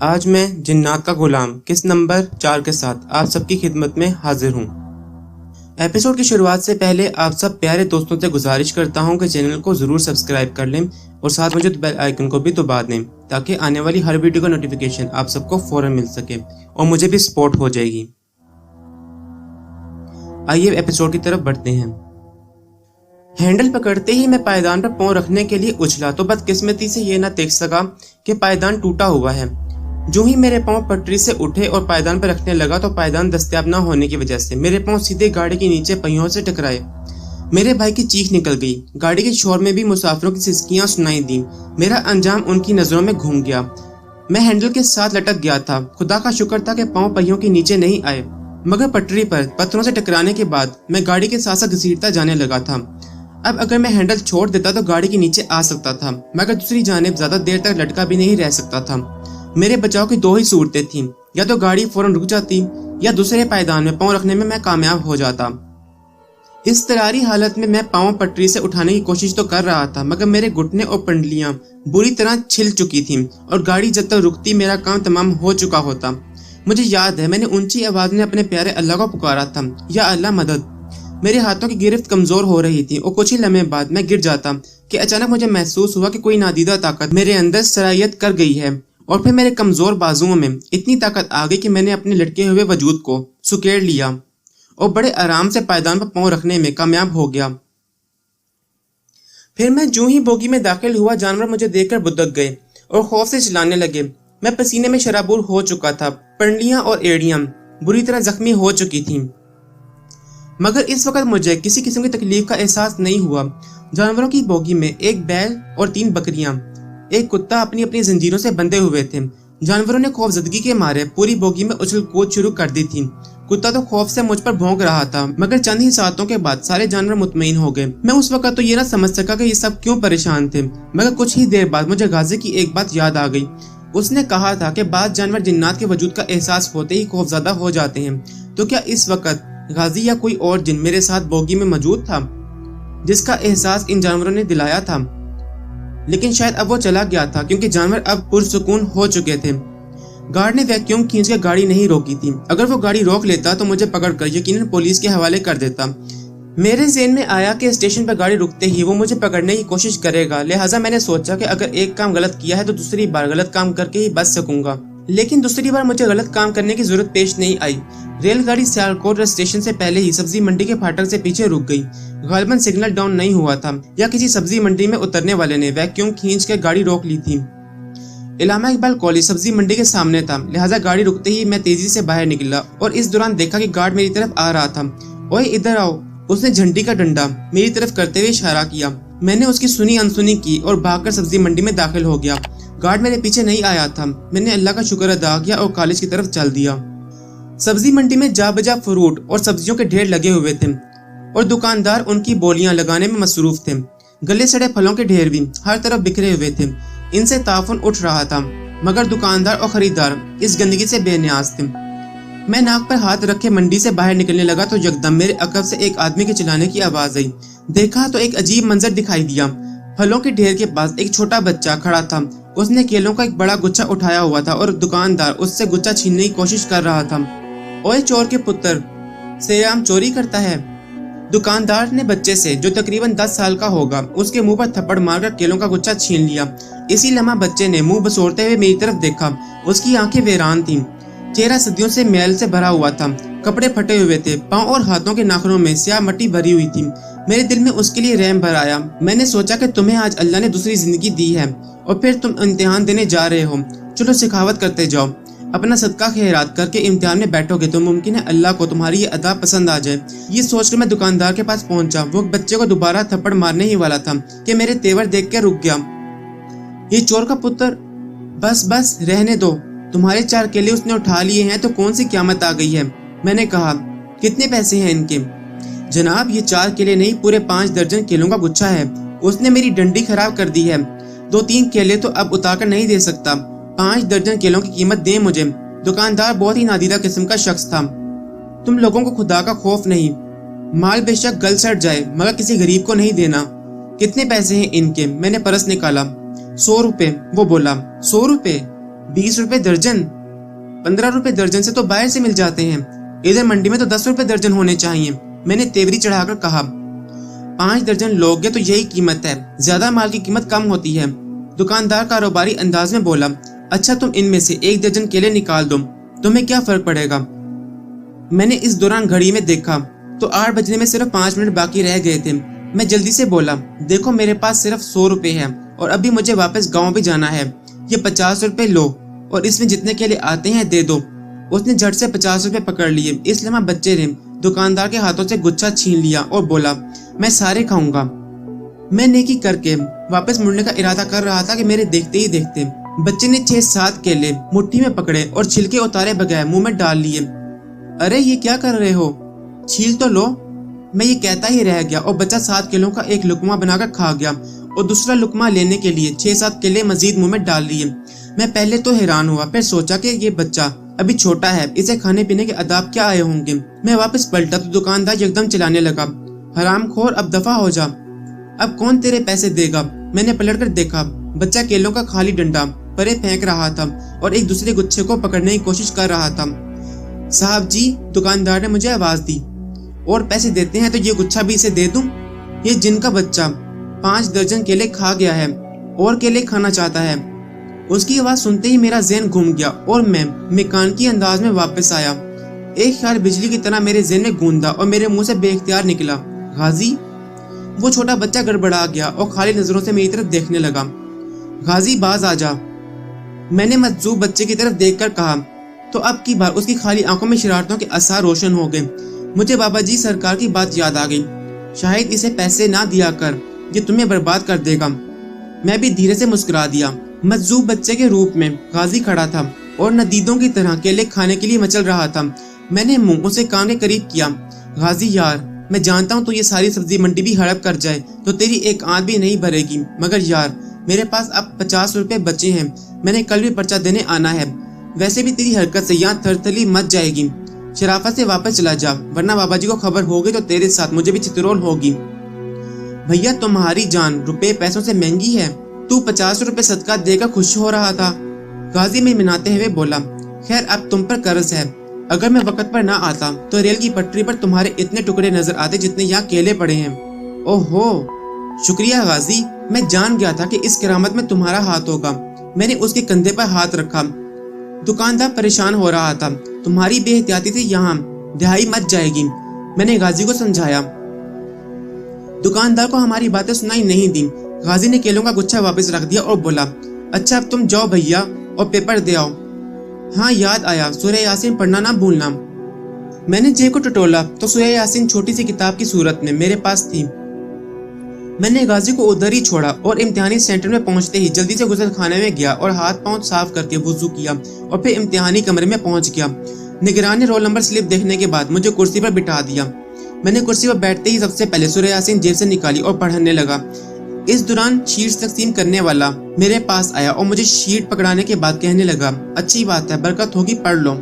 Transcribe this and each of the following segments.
آج میں جنات کا غلام قسط نمبر 4 کے ساتھ آپ سب کی خدمت میں حاضر ہوں۔ ایپیسوڈ کی شروعات سے پہلے آپ سب پیارے دوستوں سے گزارش کرتا ہوں کہ چینل کو ضرور سبسکرائب کر لیں اور ساتھ موجود بیل آئیکن کو بھی دبا دیں تاکہ آنے والی ہر ویڈیو کا نوٹیفیکیشن آپ سب کو فوراً مل سکے اور مجھے بھی سپورٹ ہو جائے گی۔ آئیے ایپیسوڈ کی طرف بڑھتے ہیں۔ ہینڈل پکڑتے ہی میں پائیدان پر پاؤں رکھنے کے لیے اچھلا تو بدقسمتی سے یہ نہ دیکھ سکا کہ پائیدان ٹوٹا ہوا ہے۔ جو ہی میرے پاؤں پٹری سے اٹھے اور پائیدان پر رکھنے لگا تو پائیدان دستیاب نہ ہونے کی وجہ سے میرے پاؤں سیدھے گاڑی کے نیچے پہیوں سے ٹکرائے۔ میرے بھائی کی چیخ نکل گئی۔ گاڑی کے شور میں بھی مسافروں کی سسکیاں سنائی دیں۔ میرا انجام ان کی نظروں میں گھوم گیا۔ میں ہینڈل کے ساتھ لٹک گیا تھا۔ خدا کا شکر تھا کہ پاؤں پہیوں کے نیچے نہیں آئے، مگر پٹری پر پتھروں سے ٹکرانے کے بعد میں گاڑی کے ساتھ ساتھ گھسیٹتا جانے لگا تھا۔ اب اگر میں ہینڈل چھوڑ دیتا تو گاڑی کے نیچے آ سکتا تھا، مگر دوسری جانب زیادہ دیر تک لٹکا بھی نہیں رہ سکتا تھا۔ میرے بچاؤ کی دو ہی صورتیں تھیں، یا تو گاڑی فوراً رک جاتی یا دوسرے پائیدان میں پاؤں رکھنے میں کامیاب ہو جاتا۔ اس طراری حالت میں میں پاؤں پٹری سے اٹھانے کی کوشش تو کر رہا تھا، مگر میرے گھٹنے اور پنڈلیاں بری طرح چھل چکی تھیں اور گاڑی جب تک رکتی میرا کام تمام ہو چکا ہوتا۔ مجھے یاد ہے میں نے اونچی آواز میں اپنے پیارے اللہ کو پکارا تھا، یا اللہ مدد۔ میرے ہاتھوں کی گرفت کمزور ہو رہی تھی اور کچھ ہی لمحے بعد میں گر جاتا کہ اچانک مجھے محسوس ہوا کہ کوئی نادیدہ طاقت میرے اندر سرایت کر گئی ہے، اور پھر میرے کمزور بازوؤں میں اتنی طاقت آ گئی کہ میں نے اپنے لٹکے ہوئے وجود کو سکیڑ لیا اور بڑے آرام سے پائیدان پر پاؤں رکھنے میں کامیاب ہو گیا۔ پھر میں جو ہی بوگی میں داخل ہوا، جانور مجھے دیکھ کر بدک گئے اور خوف سے چلانے لگے۔ میں پسینے میں شرابور ہو چکا تھا، پنڈلیاں اور ایڑیاں بری طرح زخمی ہو چکی تھیں، مگر اس وقت مجھے کسی قسم کی تکلیف کا احساس نہیں ہوا۔ جانوروں کی بوگی میں ایک بیل اور 3 بکریاں، ایک کتا اپنی اپنی زنجیروں سے بندھے ہوئے تھے۔ جانوروں نے خوف زدگی کے مارے پوری بوگی میں اچھل کود شروع کر دی تھی۔ کتا تو خوف سے مجھ پر بھونک رہا تھا، مگر چند ہی ساعتوں کے بعد سارے جانور مطمئن ہو گئے۔ میں اس وقت تو یہ نہ سمجھ سکا کہ یہ سب کیوں پریشان تھے، مگر کچھ ہی دیر بعد مجھے غازی کی ایک بات یاد آ گئی۔ اس نے کہا تھا کہ بعض جانور جنات کے وجود کا احساس ہوتے ہی خوف زدہ ہو جاتے ہیں۔ تو کیا اس وقت غازی یا کوئی اور جن میرے ساتھ بوگی میں موجود تھا جس کا احساس ان جانوروں نے دلایا تھا؟ لیکن شاید اب وہ چلا گیا تھا، کیونکہ جانور اب پرسکون ہو چکے تھے۔ گارڈ نے ویکیوم کھینچ کے گاڑی نہیں روکی تھی۔ اگر وہ گاڑی روک لیتا تو مجھے پکڑ کر یقیناً پولیس کے حوالے کر دیتا۔ میرے ذہن میں آیا کہ اسٹیشن پر گاڑی رکتے ہی وہ مجھے پکڑنے کی کوشش کرے گا، لہٰذا میں نے سوچا کہ اگر ایک کام غلط کیا ہے تو دوسری بار غلط کام کر کے ہی بچ سکوں گا۔ لیکن دوسری بار مجھے غلط کام کرنے کی ضرورت پیش نہیں آئی۔ ریل گاڑی سیالکوٹ اسٹیشن سے پہلے ہی سبزی منڈی کے پھاٹک سے پیچھے رک گئی۔ غالباً سگنل ڈاؤن نہیں ہوا تھا، یا کسی سبزی منڈی میں اترنے والے نے ویکیوم کھینچ کے گاڑی روک لی تھی۔ علامہ اقبال کالج سبزی منڈی کے سامنے تھا، لہٰذا گاڑی رکتے ہی میں تیزی سے باہر نکلا اور اس دوران دیکھا کہ گارڈ میری طرف آ رہا تھا۔ اوئے ادھر آؤ، اس نے جھنڈی کا ڈنڈا میری طرف کرتے ہوئے اشارہ کیا۔ میں نے اس کی سنی انسنی کی اور بھاگ کر سبزی منڈی میں داخل ہو گیا۔ گارڈ میرے پیچھے نہیں آیا تھا۔ میں نے اللہ کا شکر ادا کیا اور کالج کی طرف چل دیا۔ سبزی منڈی میں جا بجا فروٹ اور سبزیوں کے ڈھیر لگے ہوئے تھے اور دکاندار ان کی بولیاں لگانے میں مصروف تھے۔ گلے سڑے پھلوں کے ڈھیر بھی ہر طرف بکھرے ہوئے تھے، ان سے تعفن اٹھ رہا تھا، مگر دکاندار اور خریدار اس گندگی سے بے نیاز تھے۔ میں ناک پر ہاتھ رکھے منڈی سے باہر نکلنے لگا تو یکدم میرے عقب سے ایک آدمی کے چلانے کی آواز آئی۔ دیکھا تو ایک عجیب منظر دکھائی دیا۔ پھلوں کے ڈھیر کے پاس ایک چھوٹا بچہ کھڑا تھا۔ اس نے کیلوں کا ایک بڑا گچھا اٹھایا ہوا تھا اور دکاندار اس سے گچھا چھیننے کی کوشش کر رہا تھا۔ اوئے چور کے پتر، سیام چوری کرتا ہے؟ دکاندار نے بچے سے، جو تقریباً 10 سال کا ہوگا، اس کے منہ پر تھپڑ مار کر کیلوں کا گچھا چھین لیا۔ اسی لمحہ بچے نے منہ بسوڑتے ہوئے میری طرف دیکھا۔ اس کی آنکھیں ویران تھیں، چہرہ صدیوں سے میل سے بھرا ہوا تھا، کپڑے پھٹے ہوئے تھے، پاؤں اور ہاتھوں کے ناخنوں میں سیاہ مٹی بھری ہوئی تھی۔ میرے دل میں اس کے لیے رحم بھر آیا۔ میں نے سوچا کہ تمہیں آج اللہ نے دوسری زندگی دی ہے اور پھر تم امتحان دینے جا رہے ہو، چلو سخاوت کرتے جاؤ۔ اپنا صدقہ خیرات کر کے امتحان میں بیٹھو گے تو ممکن ہے اللہ کو تمہاری یہ ادا پسند آ جائے۔ یہ سوچ کر میں دکاندار کے پاس پہنچا۔ وہ بچے کو دوبارہ تھپڑ مارنے ہی والا تھا کہ میرے تیور دیکھ کے رک گیا۔ یہ چور کا پتر، بس بس رہنے دو، تمہارے 4 کیلے اس نے اٹھا لیے ہیں تو کون سی قیامت آ گئی ہے؟ میں نے کہا، کتنے پیسے ہیں ان کے؟ جناب یہ 4 کیلے نہیں، پورے 5 درجن کیلوں کا گچھا ہے۔ اس نے میری ڈنڈی خراب کر دی ہے۔ 2-3 کیلے تو اب اتار کر نہیں دے سکتا، 5 درجن کیلوں کی قیمت دیں مجھے۔ دکاندار بہت ہی نادیدہ قسم کا شخص تھا۔ تم لوگوں کو خدا کا خوف نہیں، مال بے شک گل سڑ جائے مگر کسی غریب کو نہیں دینا۔ کتنے پیسے ہیں ان کے؟ میں نے پرس نکالا۔ 100 روپے، وہ بولا۔ 100 روپے؟ 20 रुपए दर्जन? 15 रुपए दर्जन से तो बाहर से मिल जाते हैं, इधर मंडी में तो 10 रुपए दर्जन होने चाहिए, मैंने तेवरी चढ़ाकर कहा। 5 दर्जन लोगे तो यही कीमत है, ज्यादा माल की कीमत कम होती है। दुकानदार कारोबारी अंदाज में बोला। अच्छा तुम इनमें से 1 दर्जन केले निकाल दो, तुम्हें क्या फर्क पड़ेगा। मैंने इस दौरान घड़ी में देखा तो 8 बजने में सिर्फ 5 मिनट बाकी रह गए थे। मैं जल्दी से बोला, देखो मेरे पास सिर्फ 100 रुपए है और अभी मुझे वापस गाँव भी जाना है, ये 50 रुपए लो और इसमें जितने केले आते हैं दे दो। उसने झट से 50 रुपए पकड़ लिए, इसलिए मैं बच्चे ने दुकानदार के हाथों से गुच्छा छीन लिया और बोला, मैं सारे खाऊंगा। मैं नेकी करके वापस मुड़ने का इरादा कर रहा था कि मेरे देखते ही देखते बच्चे ने 6-7 केले मुट्ठी में पकड़े और छिलके उतारे बगैर मुंह में डाल लिए। अरे ये क्या कर रहे हो, छील तो लो। मैं ये कहता ही रह गया और बच्चा 7 केलों का एक लुकमा बनाकर खा गया और दूसरा लुकमा लेने के लिए 6-7 केले मजीद मुंह में डाल लिए। मैं पहले तो हैरान हुआ, फिर सोचा कि ये बच्चा अभी छोटा है, इसे खाने पीने के आदाब क्या आए होंगे। मैं वापस पलटा तो दुकानदार एकदम चिल्लाने लगा, हरामखोर अब दफा हो जा, अब कौन तेरे पैसे देगा। मैंने पलट कर देखा, बच्चा केलों का खाली डंडा परे फेंक रहा था और एक दूसरे गुच्छे को पकड़ने की कोशिश कर रहा था। साहब जी, दुकानदार ने मुझे आवाज दी, और पैसे देते हैं तो ये गुच्छा भी इसे दे दूं। ये जिनका बच्चा 5 दर्जन केले खा गया है और केले खाना चाहता है। उसकी आवाज सुनते ही मेरा ज़हन घूम गया और मैं मेकानिकी अंदाज में वापस आया। एक ख्याल बिजली की तरह मेरे ज़हन में गूंजा और मेरे मुंह से बेइख्तियार निकला, गाजी। वो छोटा बच्चा गड़बड़ा गया और खाली नजरों से मेरी तरफ देखने लगा। गाजी बाज आ जा, मैंने मजजूब बच्चे की तरफ देखकर कहा। तो अब की बार उसकी खाली आंखों में शरारतों के आसार रोशन हो गए। मुझे बाबा जी सरकार की बात याद आ गई, शायद इसे पैसे ना दिया कर, ये तुम्हें बर्बाद कर देगा। मैं भी धीरे से मुस्कुरा दिया। मजजूब बच्चे के रूप में गाजी खड़ा था और नदीदों की तरह केले खाने के लिए मचल रहा था। मैंने मुंह उसे कान के करीब किया। गाजी यार, मैं जानता हूँ तो ये सारी सब्जी मंडी भी हड़प कर जाए तो तेरी एक आंत भी नहीं भरेगी, मगर यार मेरे पास अब 50 रुपए बचे हैं, मैंने कल भी पर्चा देने आना है। वैसे भी तेरी हरकत से यहाँ थरथली मच जाएगी, शराफत से वापस चला जा, वरना बाबा जी को खबर होगी तो तेरे साथ मुझे भी चितरोल होगी। भैया तुम्हारी जान रुपए पैसों से महंगी है, तू 50 रुपए सदका देकर खुश हो रहा था। गाजी में मिनाते हुए बोला, खैर अब तुम पर कर्ज है, अगर मैं वक्त पर ना आता तो रेल की पटरी पर तुम्हारे इतने टुकड़े नजर आते जितने यहाँ केले पड़े हैं। ओहो शुक्रिया गाजी, मैं जान गया था कि इस करामत में तुम्हारा हाथ होगा। मैंने उसके कंधे पर हाथ रखा। दुकानदार परेशान हो रहा था, तुम्हारी बेहतियाती से यहाँ दिहाई मच जाएगी, मैंने गाजी को समझाया। दुकानदार को हमारी बातें सुनाई नहीं दी। गाजी ने केलों का गुच्छा वापस रख दिया और बोला, अच्छा अब तुम जाओ भैया और पेपर दे आओ। हाँ याद आया, सूरह यासीन पढ़ना ना भूलना। मैंने जेब को टटोला तो सूरह यासीन छोटी सी किताब की सूरत में मेरे पास थी। मैंने गाजी को उधर ही छोड़ा और इम्तिहानी सेंटर में पहुंचते ही जल्दी से गुसल खाने में गया और हाथ पांव साफ करके वुजू किया और फिर इम्तिहानी कमरे में पहुंच गया। निगरान ने रोल नंबर स्लिप देखने के बाद मुझे कुर्सी पर बिठा दिया। मैंने कुर्सी पर बैठते ही सबसे पहले सूरह यासीन जेब से निकाली और पढ़ने लगा। इस दौरान शीट तकसीम करने वाला मेरे पास आया और मुझे शीट पकड़ाने के बाद कहने लगा, अच्छी बात है, बरकत होगी, पढ़ लो,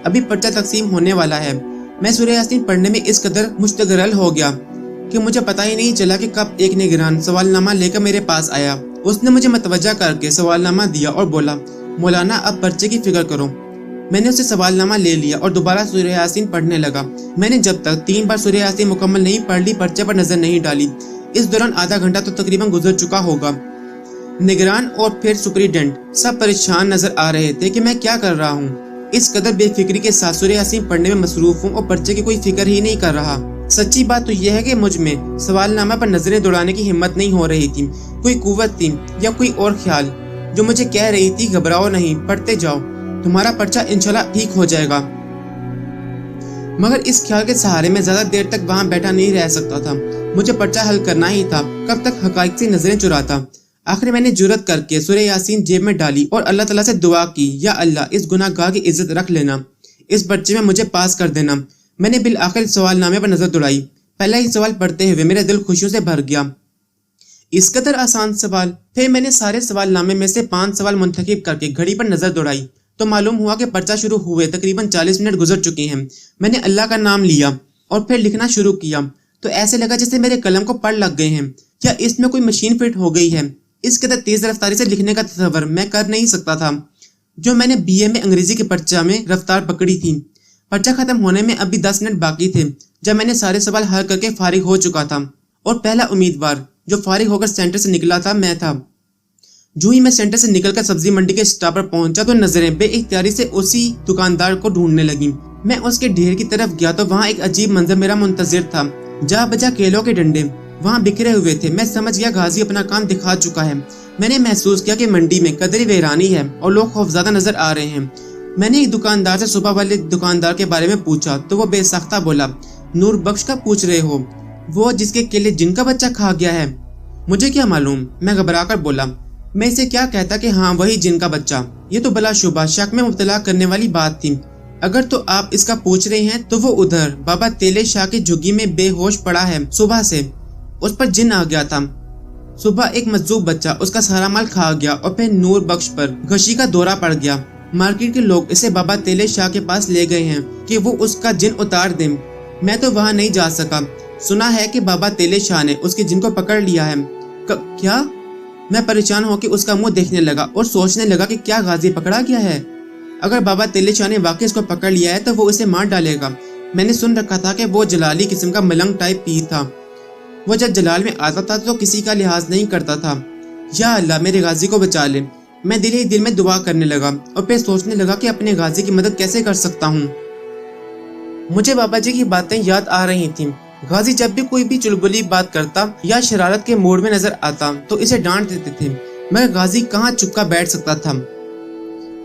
अभी पर्चा तकसीम होने वाला है। मैं सूरह यासीन पढ़ने में इस कदर मुश्तगल हो गया कि मुझे पता ही नहीं चला कि कब एक निगरान सवालनामा लेकर मेरे पास आया। उसने मुझे मतवज्जा करके सवालनामा दिया और बोला, मौलाना अब पर्चे की फिक्र करो। मैंने उसे सवालनामा ले लिया और दोबारा सूरह यासीन पढ़ने लगा। मैंने जब तक 3 बार सूरह यासीन मुकम्मल नहीं पढ़ ली, पर्चे पर नजर नहीं डाली। इस दौरान आधा घंटा तो तकरीबन गुजर चुका होगा। निगरान और फिर सुपरिटेंडेंट सब परेशान नजर आ रहे थे कि मैं क्या कर रहा हूँ। इस कदर बेफिक्री के साथ सूरह यासीन पढ़ने में मसरूफ हूँ और पर्चे की कोई फिक्र ही नहीं कर रहा। सच्ची बात तो यह है कि मुझ में सवालनामा पर नजरें दौड़ाने की हिम्मत नहीं हो रही थी। कोई कुव्वत थी या कोई और ख्याल जो मुझे कह रही थी, घबराओ नहीं, पढ़ते जाओ, तुम्हारा पर्चा इंशाल्लाह ठीक हो जाएगा। मगर इस ख्याल के सहारे में ज्यादा देर तक वहां बैठा नहीं रह सकता था। मुझे पर्चा हल करना ही था, कब तक हकाइक से नजरें चुराता। आखिर मैंने जुर्रत करके सूरह यासीन जेब में डाली और अल्लाह ताला से दुआ की, या अल्लाह इस गुनाहगार की इज्जत रख लेना, इस पर्चे में मुझे पास कर देना। मैंने बिल आखिर सवालनामे पर नजर दौड़ाई। पहला ही सवाल पढ़ते हुए मेरा दिल खुशियों से भर गया। इस कदर आसान सवाल। फिर मैंने सारे सवालनामे में से 5 सवाल मुंतखब करके घड़ी पर नजर दौड़ाई तो मालूम हुआ कि पर्चा शुरू हुए तकरीबन 40 मिनट गुजर चुके हैं। मैंने अल्लाह का नाम लिया और फिर लिखना शुरू किया तो ऐसे लगा जैसे मेरे कलम को पढ़ लग गए हैं। क्या इसमें कोई मशीन फिट हो गई है? इस कदर तेज रफ्तारी से लिखने का तसव्वुर मैं कर नहीं सकता था। جو میں نے BA में अंग्रेजी के पर्चा में रफ्तार पकड़ी थी। पर्चा खत्म होने में अभी 10 मिनट बाकी थे जब मैंने सारे सवाल हल करके फारिग हो चुका था और पहला उम्मीदवार जो फारिग होकर सेंटर से निकला था मैं था। जो ही मैं सेंटर से निकलकर सब्जी मंडी के स्टॉप पर पहुंचा तो नजरें बेइख्तियारी से उसी दुकानदार को ढूंढने लगी। मैं उसके ढेर की तरफ गया तो वहाँ एक अजीब मंजर मेरा मुंतजिर था। जा बजा केलों के डंडे वहाँ बिखरे हुए थे। मैं समझ गया गाजी अपना काम दिखा चुका है। मैंने महसूस किया कि मंडी में कदरी वीरानी है और लोग खौफज़दा नजर आ रहे हैं। मैंने एक दुकानदार से सुबह वाले दुकानदार के बारे में पूछा तो वो बेसाख्ता बोला, नूर बख्श का पूछ रहे हो? वो जिसके केले जिनका बच्चा खा गया है? मुझे क्या मालूम, मैं घबरा कर बोला। मैं इसे क्या कहता कि हाँ वही जिनका बच्चा। ये तो बलाशुबा शक में मुब्तला करने वाली बात थी। अगर तो आप इसका पूछ रहे हैं तो वो उधर बाबा तेले शाह की झुग्गी में बेहोश पड़ा है। सुबह से उस पर जिन आ गया था। सुबह एक मजजूब बच्चा उसका सारा माल खा गया और फिर नूर बख्श पर घशी का दौरा पड़ गया। मार्केट के लोग इसे बाबा तेले शाह के पास ले गए हैं कि वो उसका जिन उतार दें। मैं तो वहाँ नहीं जा सका। सुना है कि बाबा तेले शाह ने उसके जिन को पकड़ लिया है। क्या? मैं परेशान होकर उसका मुंह देखने लगा और सोचने लगा कि क्या गाजी पकड़ा गया है। अगर बाबा तेले शाह ने वाकई इसको पकड़ लिया है तो वो इसे मार डालेगा। मैंने सुन रखा था कि वो जलाली किस्म का मलंग टाइप पीर था। वो जब जलाल में आता था तो किसी का लिहाज नहीं करता था। या अल्लाह मेरे गाजी को बचा ले। मैं दिल ही दिल में दुआ करने लगा और फिर सोचने लगा कि अपने गाजी की मदद कैसे कर सकता हूँ। मुझे बाबा जी की बातें याद आ रही थीं। गाजी जब भी कोई भी चुलबुली बात करता या शरारत के मूड में नजर आता तो इसे डांट देते थे, मगर गाजी कहाँ चुपका बैठ सकता था।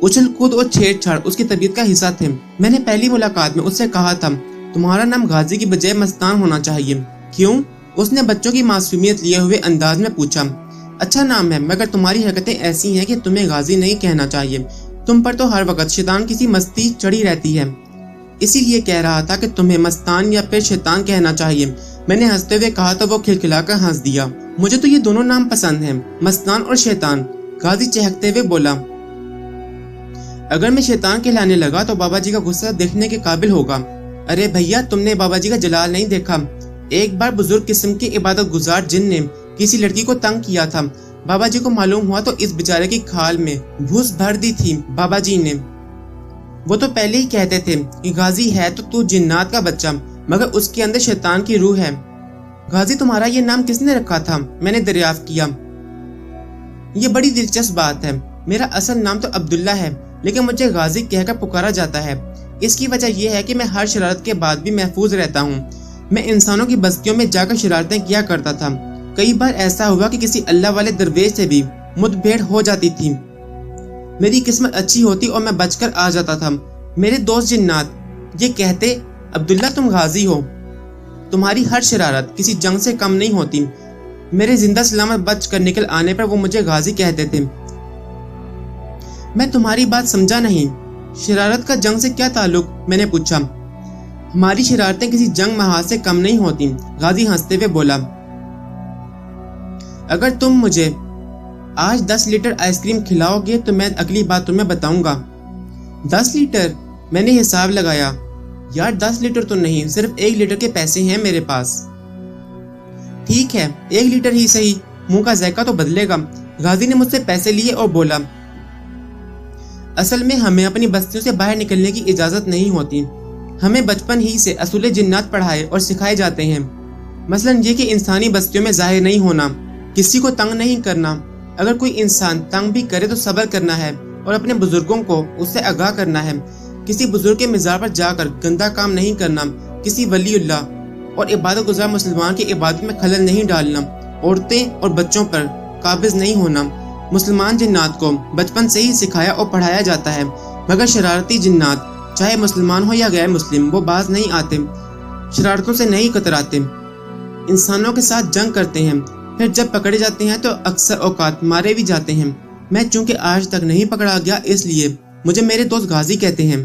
उछल कूद और छेड़छाड़ उसकी तबीयत का हिस्सा थे। मैंने पहली मुलाकात में उससे कहा था, तुम्हारा नाम गाजी की बजाय मस्तान होना चाहिए। क्यों? उसने बच्चों की मासूमियत लिए हुए अंदाज में पूछा। अच्छा नाम है, मगर तुम्हारी हरकतें ऐसी हैं कि तुम्हें गाजी नहीं कहना चाहिए। तुम पर तो हर वक्त शैतान किसी मस्ती चढ़ी रहती है, इसीलिए कह रहा था कि तुम्हें मस्तान या फिर शैतान कहना चाहिए। मैंने हंसते हुए कहा तो वो खिलखिलाकर हंस दिया। मुझे तो ये दोनों नाम पसंद हैं, मस्तान और शैतान। गाजी चहकते हुए बोला, अगर मैं शैतान कहलाने लगा तो बाबा जी का गुस्सा देखने के काबिल होगा। अरे भैया, तुमने बाबा जी का जलाल नहीं देखा। एक बार बुजुर्ग किस्म के इबादत गुजार जिन ने किसी लड़की को तंग किया था। बाबा जी को मालूम हुआ तो इस बेचारे की खाल में भूस भर दी थी बाबा जी ने। वो तो पहले ही कहते थे कि गाजी है तो तू जिन्नात का बच्चा, मगर उसके अंदर शैतान की रूह है। गाजी तुम्हारा ये नाम किसने रखा था? मैंने दरियाफ्त किया। ये बड़ी दिलचस्प बात है। मेरा असल नाम तो अब्दुल्ला है, लेकिन मुझे गाजी कहकर पुकारा जाता है। इसकी वजह यह है कि मैं हर शरारत के बाद भी महफूज रहता हूँ। मैं इंसानों की बस्तियों में जाकर शरारतें किया करता था। कई बार ऐसा हुआ कि किसी अल्लाह वाले दरवेश से भी मुठभेड़ हो जाती थी। मेरी किस्मत अच्छी होती और मैं बचकर आ जाता था। मेरे दोस्त जिन्नात ये कहते, अब्दुल्ला तुम गाजी हो, तुम्हारी हर शरारत किसी जंग से कम नहीं होती। मेरे जिंदा सलामत बच कर निकल आने पर वो मुझे गाजी कहते थे। मैं तुम्हारी बात समझा नहीं। शरारत का जंग से क्या ताल्लुक? मैंने पूछा। हमारी शरारतें किसी जंग महाज से कम नहीं होती। गाजी हंसते हुए बोला, अगर तुम मुझे आज 10 लीटर आइसक्रीम खिलाओगे तो मैं अगली बात तुम्हें बताऊंगा। 10 लीटर? मैंने हिसाब लगाया। यार 10 लीटर तो नहीं, सिर्फ 1 लीटर के पैसे हैं मेरे पास। ठीक है, 1 लीटर ही सही, मुंह का जायका तो बदलेगा। गाजी ने मुझसे पैसे लिए और बोला, असल में हमें अपनी बस्तियों से बाहर निकलने की इजाजत नहीं होती। हमें बचपन ही से असूले जिन्नात पढ़ाए और सिखाए जाते हैं। मसलन ये कि इंसानी बस्तियों में जाहिर नहीं होना, किसी को तंग नहीं करना। अगर कोई इंसान तंग भी करे तो सब्र करना है और अपने बुजुर्गों को उससे आगाह करना है। किसी बुजुर्ग के मज़ार पर जाकर गंदा काम नहीं करना। किसी वलीउल्लाह और इबादत गुजार मुसलमान की इबादत में खलल नहीं डालना। औरतें और बच्चों पर काबिज नहीं होना। मुसलमान जिन्नात को बचपन से ही सिखाया और पढ़ाया जाता है, मगर शरारती जिन्नात चाहे मुसलमान हो या गैर मुस्लिम वो बाज नहीं आते, शरारतों से नहीं कतराते, इंसानों के साथ जंग करते हैं। फिर जब पकड़े जाते हैं तो अक्सर औकात मारे भी जाते हैं। मैं चूंकि आज तक नहीं पकड़ा गया इसलिए मुझे मेरे दोस्त गाजी कहते हैं।